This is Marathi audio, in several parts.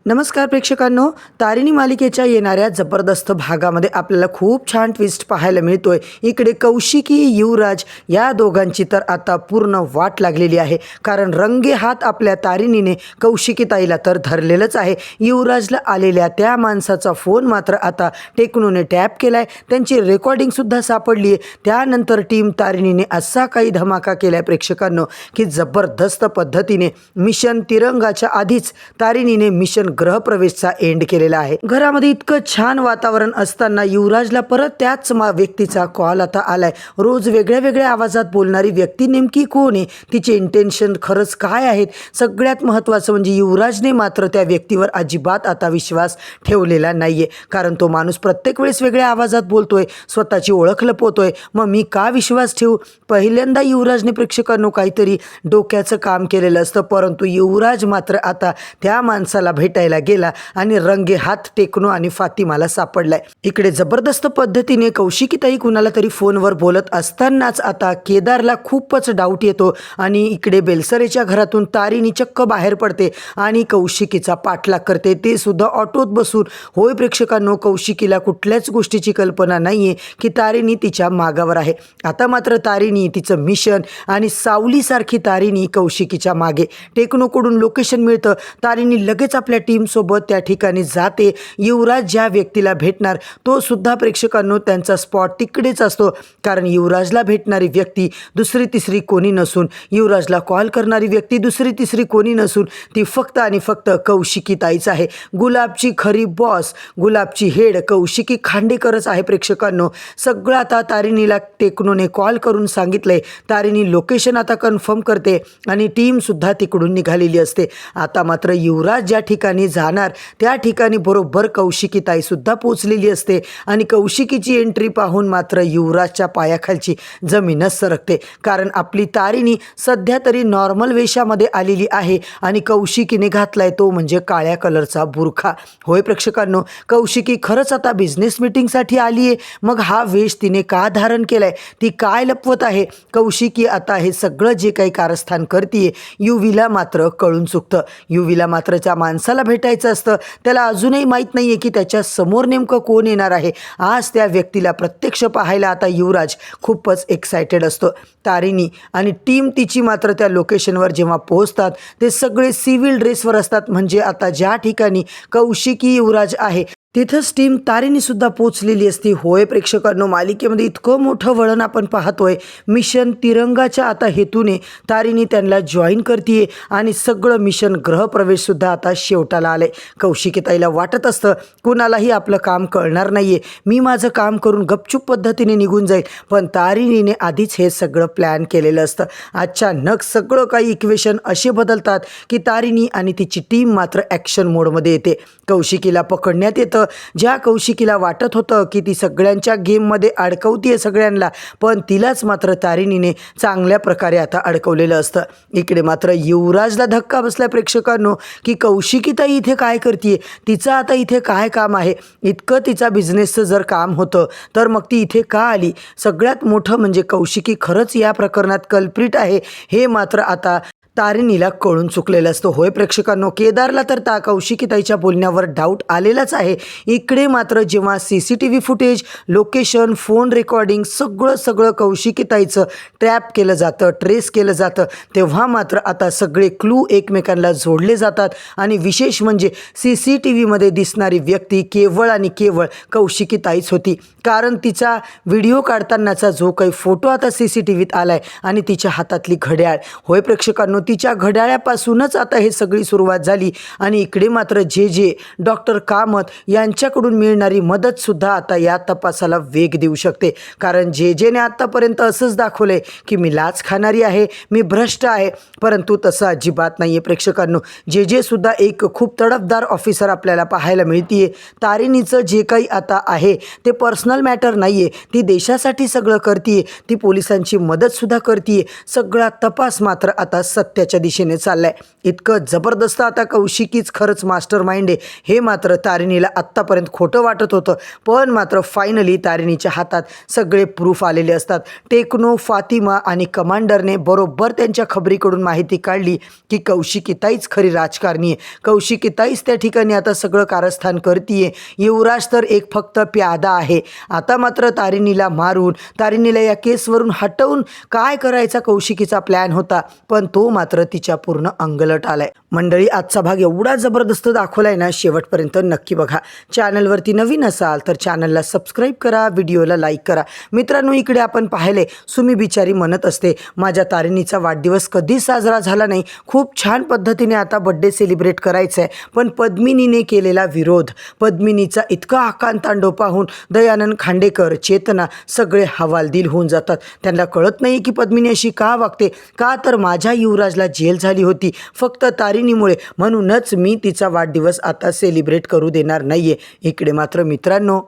नमस्कार प्रेक्षकांनो, तारिणी मालिकेच्या येणाऱ्या जबरदस्त भागामध्ये आपल्याला खूप छान ट्विस्ट पाहायला मिळतोय। इकडे कौशिकी युवराज या दोघांची तर आता पूर्ण वाट लागलेली आहे, कारण रंगे हात आपल्या तारिणीने कौशिकी ताईला तर धरलेलंच आहे। युवराजला आलेल्या त्या माणसाचा फोन मात्र आता टेक्नोने टॅप केलाय, त्यांची रेकॉर्डिंग सुद्धा सापडली आहे। त्यानंतर टीम तारिणीने असा काही धमाका केलाय प्रेक्षकांनो की जबरदस्त पद्धतीने मिशन तिरंगाच्या आधीच तारिणीने मिशन गृहप्रवेशचा एंड केलेला आहे। घरामध्ये इतकं छान वातावरण असताना युवराजला परत त्याच व्यक्तीचा कॉल आता आलाय। रोज वेगळ्या वेगळ्या आवाजात बोलणारी व्यक्ती नेमकी कोण आहे, तिचे इंटेन्शन खरंच काय आहेत, सगळ्यात महत्त्वाचं म्हणजे युवराजने मात्र त्या व्यक्तीवर अजिबात आता विश्वास ठेवलेला नाहीये, कारण तो माणूस प्रत्येक वेळेस वेगळ्या आवाजात बोलतोय, स्वतःची ओळख लपवतोय। मग मी का विश्वास ठेवू? पहिल्यांदा युवराजने प्रेक्षकांनो काहीतरी डोक्याचं काम केलेलं असतं, परंतु युवराज मात्र आता त्या माणसाला भेटायला गेला आणि रंगे हात टेक्नो आणि फातिमाला सापडलाय। इकडे जबरदस्त पद्धतीने कौशिकीताई कुणाला तरी फोनवर बोलत असतानाच आता केदारला खूपच डाऊट येतो आणि इकडे बेलसरेच्या घरातून तारिणी चक्क बाहेर पडते आणि कौशिकीचा पाठलाग करते, ते सुद्धा ऑटोत बसून। होय प्रेक्षकांनो, कौशिकीला कुठल्याच गोष्टीची कल्पना नाहीये की तारिणी तिच्या मागावर आहे। आता मात्र तारिणी तिचं मिशन आणि सावलीसारखी तारिणी कौशिकीच्या मागे। टेक्नोकडून लोकेशन मिळतं, तारिणी लगेच आपल्या टीम सोबत त्या ठिकाणी जाते। युवराज ज्या व्यक्तीला भेटणार तो सुद्धा प्रेक्षकांनो त्यांचा स्पॉट तिकडेच असतो, कारण युवराजला भेटणारी व्यक्ती दुसरी तिसरी कोणी नसून, युवराजला कॉल करणारी व्यक्ती दुसरी तिसरी कोणी नसून ती फक्त आणि फक्त कौशिकी ताईच आहे। गुलाबची खरी बॉस, गुलाबची हेड कौशिकी खांडेकरच आहे प्रेक्षकांनो। सगळं आता तारिणीला टेक्नोने कॉल करून सांगितलंय, तारिणी लोकेशन आता कन्फर्म करते आणि टीम सुद्धा तिकडून निघालेली असते। आता मात्र युवराज ज्या ठिकाणी जाणार त्या ठिकाणी बरोबर कौशिकी ताई सुद्धा पोचलेली असते आणि कौशिकीची एंट्री पाहून मात्र युवराजच्या पायाखालची जमीनच सरकते, कारण आपली तारिणी सध्या तरी नॉर्मल वेशामध्ये आलेली आहे आणि कौशिकीने घातलाय तो म्हणजे काळ्या कलरचा बुरखा। होय प्रेक्षकांनो, कौशिकी खरंच आता बिझनेस मीटिंगसाठी आली आहे। मग हा वेश तिने का धारण केलाय, ती काय लपवत आहे? कौशिकी आता हे सगळं जे काही कारस्थान करतीये युवीला मात्र कळून चुकतं। युवीला मात्र त्या माणसाला भेटायचं असतं, त्याला अजूनही माहीत नाहीये की त्याच्या समोर नेमकं कोण येणार आहे। आज त्या व्यक्तीला प्रत्यक्ष पाहायला आता युवराज खूपच एक्सायटेड असतो। तारिणी आणि टीम तिची मात्र त्या लोकेशनवर जेव्हा पोहोचतात ते सगळे सिव्हिल ड्रेसवर असतात, म्हणजे आता ज्या ठिकाणी कौशिकी युवराज आहे तिथंच टीम तारिणी सुद्धा पोचलेली असती। होय प्रेक्षकांनो, मालिकेमध्ये इतकं मोठं वळण आपण पाहतोय। मिशन तिरंगाच्या आता हेतूने तारिणी त्यांना जॉईन करतीये आणि सगळं मिशन गृहप्रवेश सुद्धा आता शेवटाला आलंय। कौशिकीताईला वाटत असतं कुणालाही आपलं काम कळणार नाहीये, मी माझं काम करून गपचूप पद्धतीने निघून जाईल, पण तारिणीने आधीच हे सगळं प्लॅन केलेलं असतं। अचानक सगळं काही इक्वेशन असे बदलतात की तारिणी आणि तिची टीम मात्र ॲक्शन मोडमध्ये येते। कौशिकीला पकडण्यात येतं। ज्या कौशिकीला वाटत होतं की ती सगळ्यांच्या गेममध्ये अडकवतीये सगळ्यांना, पण तिलाच मात्र तारिणीने चांगल्या प्रकारे आता अडकवलेलं असतं। इकडे मात्र युवराजला धक्का बसला प्रेक्षकांनो की कौशिकीताई इथे काय करतीये, तिचं आता इथे काय काम आहे? इतकं तिचा बिझनेसचं जर काम होतं तर मग ती इथे का आली? सगळ्यात मोठं म्हणजे कौशिकी खरंच या प्रकरणात कल्प्रिट आहे हे मात्र आता तारिणीला कळून चुकलेलं असतं। होय प्रेक्षकांनो, केदारला तर कौशिकीताईच्या बोलण्यावर डाऊट आलेलाच आहे। इकडे मात्र जेव्हा CCTV footage, location, phone recording सगळं कौशिकीताईचं ट्रॅप केलं जातं, ट्रेस केलं जातं, तेव्हा मात्र आता सगळे क्लू एकमेकांना जोडले जातात आणि विशेष म्हणजे CCTVमध्ये दिसणारी व्यक्ती केवळ आणि केवळ कौशिकीताईच होती, कारण तिचा व्हिडिओ काढतानाचा जो काही फोटो आता CCTVत आलाय आणि तिच्या हातातली घड्याळ। होय प्रेक्षकांनो, तिच्या घड्याळापासूनच आता हे सगळी सुरुवात झाली आणि इकडे मात्र जे डॉक्टर कामत यांच्याकडून मिळणारी मदत सुद्धा आता या तपासाला वेग देऊ शकते, कारण जेने आतापर्यंत असंच दाखवलंय की मी लाच खाणारी आहे, मी भ्रष्ट आहे, परंतु तसं अजिबात नाहीये प्रेक्षकांनो। जे सुद्धा एक खूप तडफदार ऑफिसर आपल्याला पाहायला मिळतीये। तारिणीचं जे काही आता आहे ते पर्सनल मॅटर नाहीये, ती देशासाठी सगळं करतीये, ती पोलिसांची मदत सुद्धा करतीये। सगळा तपास मात्र आता सत्याच्या दिशेने चाललाय. इतकं जबरदस्त आता कौशिकीच खरंच मास्टर माइंड आहे हे मात्र तारिणीला आत्तापर्यंत खोटं वाटत होतं, पण मात्र फायनली तारिणीच्या हातात सगळे प्रूफ आलेले असतात. टेक्नो, फातिमा आणि कमांडरने बरोबर त्यांच्या खबरीकडून माहिती काढली की कौशिकीताईच खरी राजकारणी आहे. कौशिकीताईच त्या ठिकाणी आता सगळं कारस्थान करतीये. युवराज तर एक फक्त प्यादा आहे. आता मात्र तारिणीला मारून, तारिणीला या केसवरून हटवून काय करायचा कौशिकीचा प्लॅन होता, पण तो मात्र तिच्या पूर्ण अंगलट आलाय. मंडळी, आजचा भाग एवढा जबरदस्त दाखवलाय ना, शेवटपर्यंत नक्की बघा. चॅनलवरती नवीन असाल तर चॅनलला सबस्क्राईब करा, व्हिडिओला लाईक करा. मित्रांनो, इकडे आपण पाहिले सुमी बिचारी म्हणत असते माझ्या तारिणीचा वाढदिवस कधी साजरा झाला नाही, खूप छान पद्धतीने आता बड्डे सेलिब्रेट करायचा आहे. पण पद्मिनीने केलेला विरोध, पद्मिनीचा इतका आकांतांडव पाहून दयानंद खांडेकर, चेतना सगळे हवालदिल होऊन जातात. त्यांना कळत नाही की पद्मिनी अशी का वागते. का तर माझ्या युवराजला जेल झाली होती फक्त तारिणीमुळे, म्हणूनच मी तिचा वाढदिवस आता सेलिब्रेट करू देणार नाहीये. इकडे मात्र मित्रांनो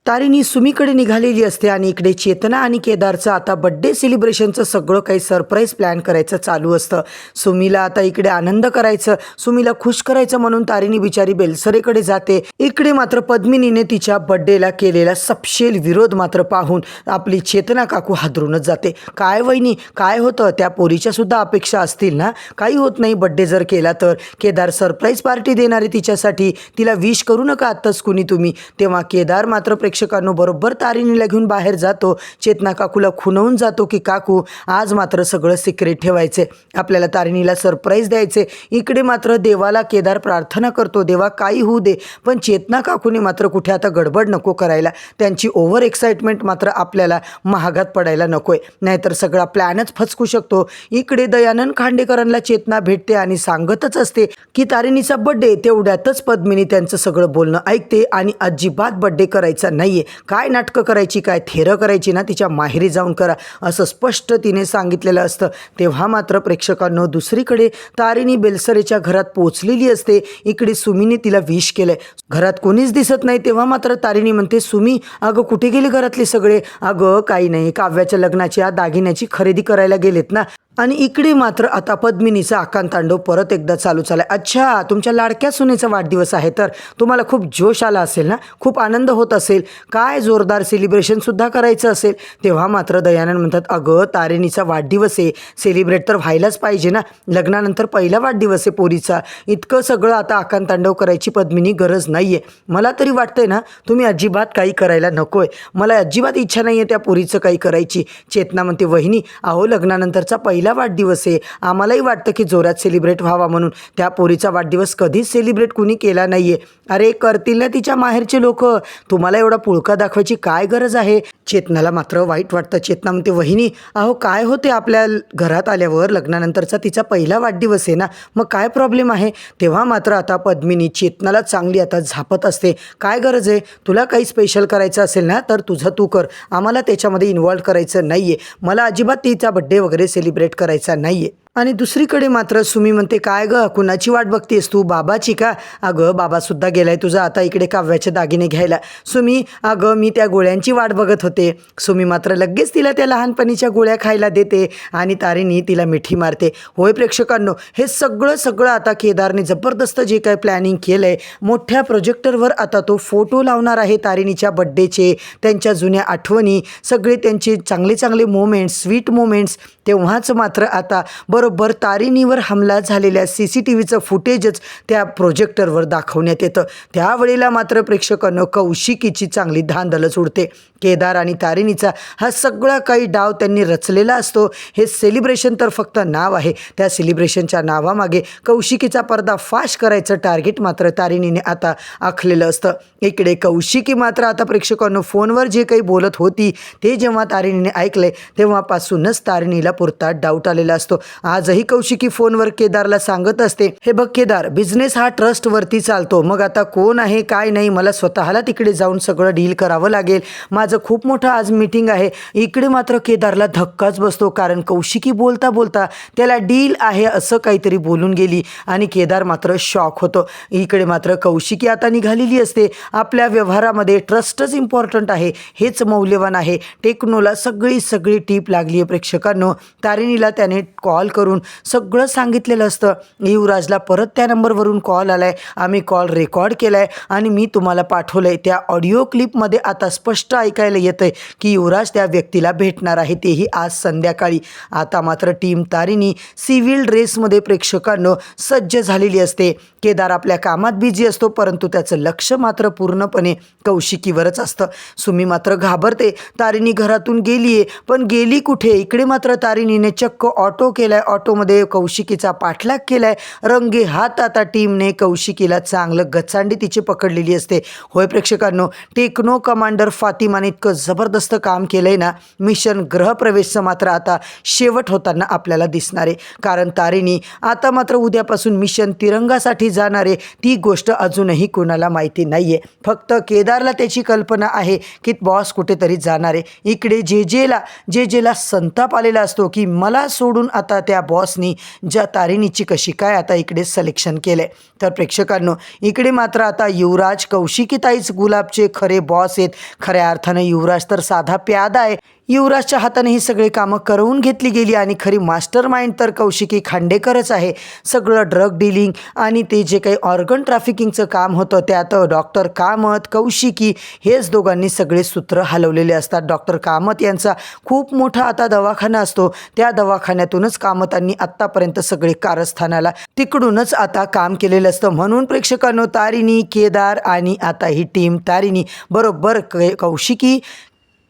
तारिणी सुमीकडे निघालेली असते आणि इकडे चेतना आणि केदारचं आता बड्डे सेलिब्रेशनचं सगळं काही सरप्राईज प्लॅन करायचं चालू असतं. सुमीला आता इकडे आनंद करायचं, सुमीला खुश करायचं म्हणून तारिणी बिचारी बेलसरेकडे जाते. इकडे मात्र पद्मिनीने तिच्या बड्डेला केलेला सपशेल विरोध मात्र पाहून आपली चेतना काकू हादरूनच जाते. काय वहिनी, काय होतं, त्या पोरीच्या सुद्धा अपेक्षा असतील ना, काही होत नाही बड्डे जर केला तर. केदार सरप्राईज पार्टी देणार आहे तिच्यासाठी, तिला विश करू नका आत्ताच कुणी तुम्ही. तेव्हा केदार मात्र प्रेक्षकांनो बरोबर तारिणीला घेऊन बाहेर जातो. चेतना काकूला खुणवून जातो की काकू आज मात्र सगळं सिक्रेट ठेवायचे, आपल्याला तारिणीला सरप्राईज द्यायचे. इकडे मात्र देवाला केदार प्रार्थना करतो, देवा काही होऊ दे, पण चेतना काकूने मात्र कुठे आता गडबड नको करायला. त्यांची ओव्हर एक्साइटमेंट मात्र आपल्याला महागात पडायला नकोय, नाहीतर सगळा प्लॅनच फसकू शकतो. इकडे दयानंद खांडेकरांना चेतना भेटते आणि सांगतच असते की तारिणीचा बड्डे. तेवढ्यातच पद्मिनी त्यांचं सगळं बोलणं ऐकते आणि अजिबात बड्डे करायचा नाहीये. काय नाटकं करायची, काय थेरं करायची ना, तिच्या माहेरी जाऊन करा असं स्पष्ट तिने सांगितलेलं असतं. तेव्हा मात्र प्रेक्षकांनो दुसरीकडे तारिणी बेलसरेच्या घरात पोचलेली असते. इकडे सुमीने तिला विश केलंय, घरात कोणीच दिसत नाही. तेव्हा मात्र तारिणी म्हणते सुमी अगं कुठे गेले घरातले सगळे. अगं काही नाही, काव्याच्या लग्नाच्या दागिन्याची खरेदी करायला गेलेत ना. आणि इकडे मात्र आता पद्मिनीचा आकांतांडव परत एकदा चालू झालाय. अच्छा, तुमच्या लाडक्या सुनेचा वाढदिवस आहे तर तुम्हाला खूप जोश आला असेल ना, खूप आनंद होत असेल, काय जोरदार सेलिब्रेशनसुद्धा करायचं असेल. तेव्हा मात्र दयानंद म्हणतात अगं तारिणीचा वाढदिवस आहे, सेलिब्रेट तर व्हायलाच पाहिजे ना, लग्नानंतर पहिला वाढदिवस आहे पोरीचा. इतकं सगळं आता आकांतांडव करायची पद्मिनी गरज नाही आहे. मला तरी वाटतंय ना तुम्ही अजिबात काही करायला नको आहे, मला अजिबात इच्छा नाही आहे त्या पोरीचं काही करायची. चेतना म्हणते वहिनी अहो लग्नानंतरचा पहिला वाढदिवस आहे, आम्हालाही वाटतं की जोरात सेलिब्रेट व्हावा म्हणून. त्या पोरीचा वाढदिवस कधीच सेलिब्रेट कुणी केला नाहीये. अरे करतील ना तिच्या माहेरचे लोक, तुम्हाला एवढा पुळका दाखवायची काय गरज आहे. चेतनाला मात्र वाईट वाटतं. चेतना म्हणते वहिनी अहो काय होते, आपल्या घरात आल्यावर लग्नानंतरचा तिचा पहिला वाढदिवस आहे ना, मग काय प्रॉब्लेम आहे. तेव्हा मात्र आता पद्मिनी चेतनाला चांगली आता झापत असते. काय गरज आहे, तुला काही स्पेशल करायचं असेल ना तर तुझं तू कर, आम्हाला त्याच्यामध्ये इन्व्हॉल्व करायचं नाहीये, मला अजिबात तिचा बड्डे वगैरे सेलिब्रेट करायचा नाहीये. आणि दुसरीकडे मात्र सुमी म्हणते काय गं कुणाची वाट बघतेस तू, बाबाची का. अगं बाबासुद्धा गेलाय तुझा आता इकडे काव्याचे दागिने घ्यायला. सुमी अगं मी त्या गोळ्यांची वाट बघत होते. सुमी मात्र लगेच तिला त्या लहानपणीच्या गोळ्या खायला देते आणि तारिणी तिला मिठी मारते. होय प्रेक्षकांनो, हे सगळं आता केदारने जबरदस्त जे काय प्लॅनिंग केलं आहे, मोठ्या प्रोजेक्टरवर आता तो फोटो लावणार आहे तारिणीच्या बड्डेचे, त्यांच्या जुन्या आठवणी, सगळे त्यांचे चांगले चांगले मोमेंट्स, स्वीट मोमेंट्स. तेव्हाच मात्र आता बरोबर तारिणीवर हमला झालेल्या CCTVचं फुटेजच त्या प्रोजेक्टरवर दाखवण्यात येतं. त्यावेळेला मात्र प्रेक्षकांनो कौशिकीची चांगली धांदलच उडते. केदार आणि तारिणीचा हा सगळा काही डाव त्यांनी रचलेला असतो. हे सेलिब्रेशन तर फक्त नाव आहे, त्या सेलिब्रेशनच्या नावामागे कौशिकीचा पर्दाफाश करायचं टार्गेट मात्र तारिणीने आता आखलेलं असतं. इकडे कौशिकी मात्र आता प्रेक्षकांनो फोनवर जे काही बोलत होती ते जेव्हा तारिणीने ऐकले तेव्हापासूनच तारिणीला पुरता डाऊट आलेला असतो. आजही कौशिकी फोनवर केदारला सांगत असते हे बघ केदार, बिझनेस हा ट्रस्टवरती चालतो, मग आता कोण आहे काय नाही मला स्वतःला तिकडे जाऊन सगळं डील करावं लागेल, माझं खूप मोठं आज मीटिंग आहे. इकडे मात्र केदारला धक्काच बसतो, कारण कौशिकी बोलता बोलता त्याला डील आहे असं काहीतरी बोलून गेली आणि केदार मात्र शॉक होतो. इकडे मात्र कौशिकी आता निघालेली असते. आपल्या व्यवहारामध्ये ट्रस्टच इम्पॉर्टंट आहे, हेच मौल्यवान आहे. टेक्नोला सगळी टीप लागली आहे प्रेक्षकांनो. तारिणीला त्याने कॉल करून सगळं सांगितलेलं असतं. युवराजला परत त्या नंबरवरून कॉल आलाय, आम्ही कॉल रेकॉर्ड केलाय आणि मी तुम्हाला पाठवलंय. त्या ऑडिओ क्लिपमध्ये आता स्पष्ट ऐकायला येतंय की युवराज त्या व्यक्तीला भेटणार आहे, तेही आज संध्याकाळी. आता मात्र टीम तारिणी सिव्हिल ड्रेसमध्ये प्रेक्षकांनो सज्ज झालेली असते. केदार आपल्या कामात बिझी असतो, परंतु त्याचं लक्ष मात्र पूर्णपणे कौशिकीवरच असतं. सुमी मात्र घाबरते. तारिणी घरातून गेलीये, पण गेली कुठे? इकडे मात्र तारिणीने चक्क ऑटो केलाय, ऑटोमध्ये कौशिकीचा पाठलाग केलाय. रंगे हात आता टीमने कौशिकीला चांगलं गचांडी तिची पकडलेली असते. होय प्रेक्षकांनो, टेक्नो कमांडर फातिमाने इतकं जबरदस्त काम केलंय ना, मिशन ग्रहप्रवेशचं मात्र आता शेवट होताना आपल्याला दिसणार आहे. कारण तारिणी आता मात्र उद्यापासून मिशन तिरंगासाठी जाणार आहे. ती गोष्ट अजूनही कोणाला माहिती नाहीये. फक्त केदारला त्याची कल्पना आहे की बॉस कुठेतरी जाणार आहे. इकडे जेजेला संताप आलेला असतो की मला सोडून आता त्या बॉसनी ज्या तारिणीची कशी काय आता इकडे सिलेक्शन केलंय. तर प्रेक्षकांनो, इकडे मात्र आता युवराज कौशिकीताईच गुलाबचे खरे बॉस आहेत. खऱ्या अर्थानं युवराज तर साधा प्यादा आहे. युवराजच्या हाताने ही सगळी कामं करवून घेतली गेली आणि खरी मास्टर माइंड तर कौशिकी खांडेकरच आहे. सगळं ड्रग डीलिंग आणि ते जे काही ऑर्गन ट्रॅफिकिंगचं काम होतं त्यात डॉक्टर कामत, कौशिकी हेच दोघांनी सगळे सूत्र हलवलेले असतात. डॉक्टर कामत यांचा खूप मोठा आता दवाखाना असतो. त्या दवाखान्यातूनच कामतांनी आत्तापर्यंत सगळे कारस्थानाला तिकडूनच आता काम केलेलं असतं. म्हणून प्रेक्षकांनो, तारिणी, केदार आणि आता ही टीम तारिणी बरोबर कौशिकी,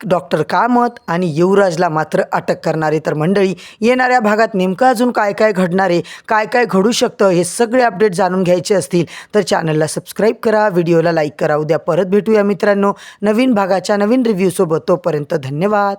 डॉक्टर कामत आणि युवराजला मात्र अटक करणारे. तर मंडळी, येणाऱ्या भागात नेमकं अजून काय काय घडणार आहे, काय काय घडू शकतं, हे सगळे अपडेट जाणून घ्यायचे असतील तर चॅनलला सबस्क्राईब करा, व्हिडिओला लाईक करा. उद्या परत भेटूया मित्रांनो नवीन भागाच्या नवीन रिव्ह्यूसोबत. तोपर्यंत धन्यवाद.